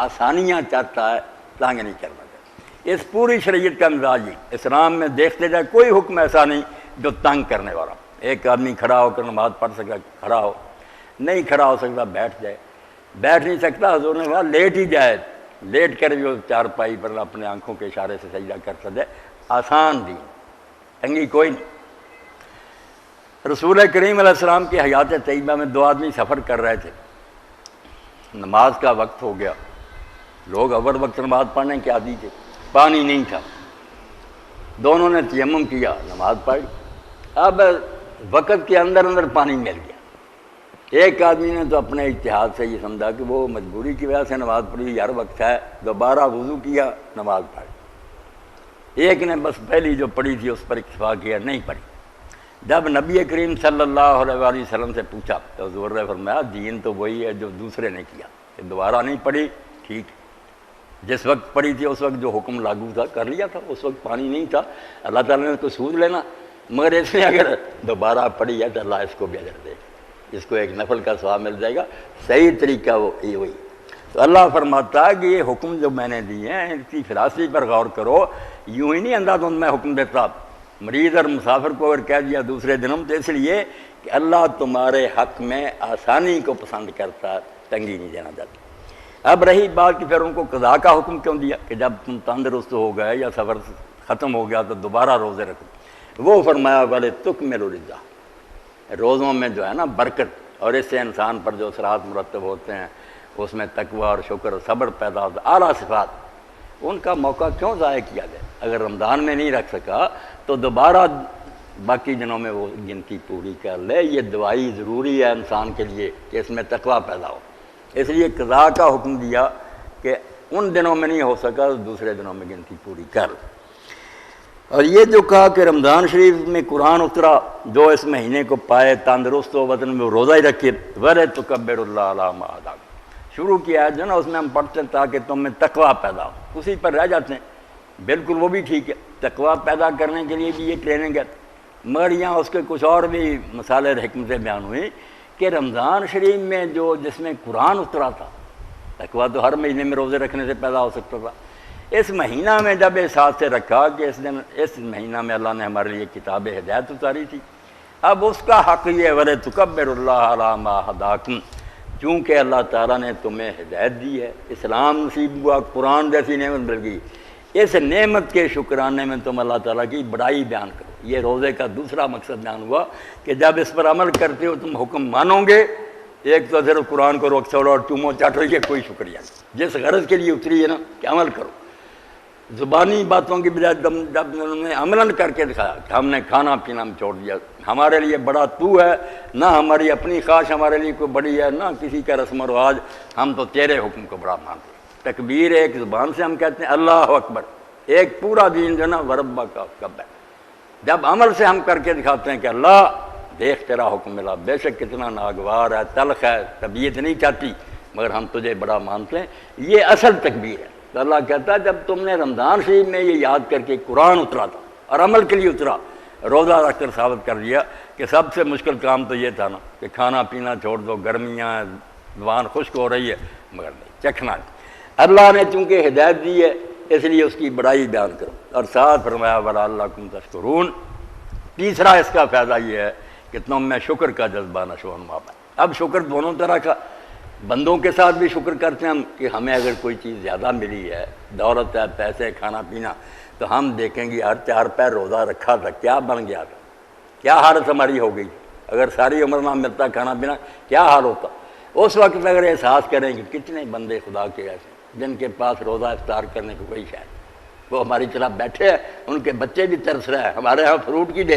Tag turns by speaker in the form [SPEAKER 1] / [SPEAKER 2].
[SPEAKER 1] آسانیاں چاہتا ہے تنگ نہیں کرنا چاہتا۔ اس پوری شریعت کا مزاج ہی اسلام میں دیکھتے جائے کوئی حکم ایسا نہیں جو تنگ کرنے والا۔ ایک آدمی کھڑا ہو کر نماز پڑھ سکتا، کھڑا ہو، نہیں کھڑا ہو سکتا بیٹھ جائے، بیٹھ نہیں سکتا حضور نے کہا لیٹ ہی جائے، لیٹ کر بھی چارپائی پر اپنے آنکھوں کے اشارے سے سجدہ کر سکے۔ آسان دین، تنگی کوئی نہیں۔ رسول کریم علیہ السلام کی حیات طیبہ میں دو آدمی سفر کر رہے تھے، نماز کا وقت ہو گیا، لوگ اول وقت نماز پڑھنے کے عادی تھے، پانی نہیں تھا، دونوں نے تیمم کیا، نماز پڑھی۔ اب وقت کے اندر اندر پانی مل گیا، ایک آدمی نے تو اپنے اجتہاد سے یہ سمجھا کہ وہ مجبوری کی وجہ سے نماز پڑھی، یار وقت ہے، دوبارہ وضو کیا، نماز پڑھی۔ ایک نے بس پہلی جو پڑھی تھی اس پر اکتفا کیا، نہیں پڑھی۔ جب نبی کریم صلی اللہ علیہ وآلہ وسلم سے پوچھا تو حضور نے فرمایا دین تو وہی ہے جو دوسرے نے کیا، کہ دوبارہ نہیں پڑھی، ٹھیک، جس وقت پڑھی تھی اس وقت جو حکم لاگو تھا کر لیا تھا، اس وقت پانی نہیں تھا، اللہ تعالیٰ نے اس کو سود لینا، مگر اس نے اگر دوبارہ پڑھی ہے تو اللہ اس کو بھی اجر دے گا، اس کو ایک نفل کا ثواب مل جائے گا۔ صحیح طریقہ وہ یہ وہی۔ تو اللہ فرماتا ہے کہ یہ حکم جو میں نے دیے ہیں ان کی فلاسفی پر غور کرو، یوں ہی نہیں اندھا دھند میں حکم دیتا۔ مریض اور مسافر کو اگر کہہ دیا دوسرے دنوں تو اس لیے کہ اللہ تمہارے حق میں آسانی کو پسند کرتا ہے، تنگی نہیں دینا چاہتا۔ اب رہی بات کہ پھر ان کو قضاء کا حکم کیوں دیا کہ جب تم تندرست ہو گئے یا سفر ختم ہو گیا تو دوبارہ روزے رکھو۔ وہ فرمایا والے تکملوا العدہ، روزوں میں جو ہے نا برکت، اور اس سے انسان پر جو اثرات مرتب ہوتے ہیں اس میں تقوی اور شکر اور صبر پیدا ہوتا ہے، اعلیٰ صفات، ان کا موقع کیوں ضائع کیا جائے؟ اگر رمضان میں نہیں رکھ سکا تو دوبارہ باقی دنوں میں وہ گنتی پوری کر لے۔ یہ دوائی ضروری ہے انسان کے لیے کہ اس میں تقوی پیدا ہو، اس لیے قضاء کا حکم دیا کہ ان دنوں میں نہیں ہو سکا تو دوسرے دنوں میں گنتی پوری کر۔ اور یہ جو کہا کہ رمضان شریف میں قرآن اترا، جو اس مہینے کو پائے تندرست ہو وطن میں روزہ ہی رکھے، وَلِتُكَبِّرُوا اللَّهَ عَلَىٰ مَا هَدَاكُمْ، شروع کیا ہے جو نا اس میں ہم پڑھتے ہیں تاکہ تم میں تقوی پیدا ہو، اسی پر رہ جاتے ہیں۔ بالکل وہ بھی ٹھیک ہے، تقوی پیدا کرنے کے لیے بھی یہ ٹریننگ ہے، مگر یہاں اس کے کچھ اور بھی مسائل حکمتیں بیان ہوئی کہ رمضان شریف میں جو جس میں قرآن اترا تھا، تقوی تو ہر مہینے میں روزے رکھنے سے پیدا ہو سکتا تھا، اس مہینہ میں جب احساس سے رکھا کہ اس مہینہ میں اللہ نے ہمارے لیے کتاب ہدایت اتاری تھی، اب اس کا حق یہ ہے وَلِتُكَبِّرُوا اللَّهَ عَلَىٰ مَا هَدَاكُمْ، چونکہ اللہ تعالیٰ نے تمہیں ہدایت دی ہے، اسلام نصیب ہوا، قرآن جیسی نعمت مل گئی، اس نعمت کے شکرانے میں تم اللہ تعالیٰ کی بڑائی بیان کرو۔ یہ روزے کا دوسرا مقصد بیان ہوا کہ جب اس پر عمل کرتے ہو تم حکم مانو گے، ایک تو صرف قرآن کو روک چھوڑو اور چومو چاٹو، یہ کوئی شکریہ نہیں، جس غرض کے لیے اتری ہے نا کہ عمل کرو، زبانی باتوں کی بجائے جب انہوں نے عملاً کر کے دکھایا کہ ہم نے کھانا پینا چھوڑ دیا، ہمارے لیے بڑا تو ہے، نہ ہماری اپنی خواہش ہمارے لیے کوئی بڑی ہے، نہ کسی کا رسم و رواج، ہم تو تیرے حکم کو بڑا مانتے ہیں۔ تکبیر ایک زبان سے ہم کہتے ہیں اللہ اکبر، ایک پورا دین جو نا وربا کا کب ہے، جب عمل سے ہم کر کے دکھاتے ہیں کہ اللہ دیکھ تیرا حکم ملا، بے شک کتنا ناگوار ہے، تلخ ہے، طبیعت نہیں چاہتی، مگر ہم تجھے بڑا مانتے ہیں، یہ اصل تکبیر ہے۔ تو اللہ کہتا ہے جب تم نے رمضان شریف میں یہ یاد کر کے قرآن اترا تھا اور عمل کے لیے اترا، روزہ رکھ کر ثابت کر دیا کہ سب سے مشکل کام تو یہ تھا نا کہ کھانا پینا چھوڑ دو، گرمیاں، زبان خشک ہو رہی ہے، مگر نہیں، چکھنا ہے۔ اللہ نے چونکہ ہدایت دی ہے اس لیے اس کی بڑائی بیان کرو، اور ساتھ فرمایا وَلَعَلَّكُمْ تَشْكُرُونَ۔ تیسرا اس کا فائدہ یہ ہے کہ تم میں شکر کا جذبہ نشو و نما پائے۔ اب شکر دونوں طرح کا، بندوں کے ساتھ بھی شکر کرتے ہیں ہم کہ ہمیں اگر کوئی چیز زیادہ ملی ہے، دولت ہے، پیسے، کھانا پینا، تو ہم دیکھیں گے ہر 4 پیر روزہ رکھا تھا، کیا بن گیا تھا، کیا حالت ہماری ہو گئی، اگر ساری عمر نہ ملتا کھانا پینا کیا حال ہوتا۔ اس وقت اگر احساس کریں کہ کتنے بندے خدا کے ایسے جن کے پاس روزہ افطار کرنے کو کوئی شاید، وہ ہماری طرح بیٹھے ہیں، ان کے بچے بھی ترس رہے ہیں، ہمارے ہاں فروٹ کی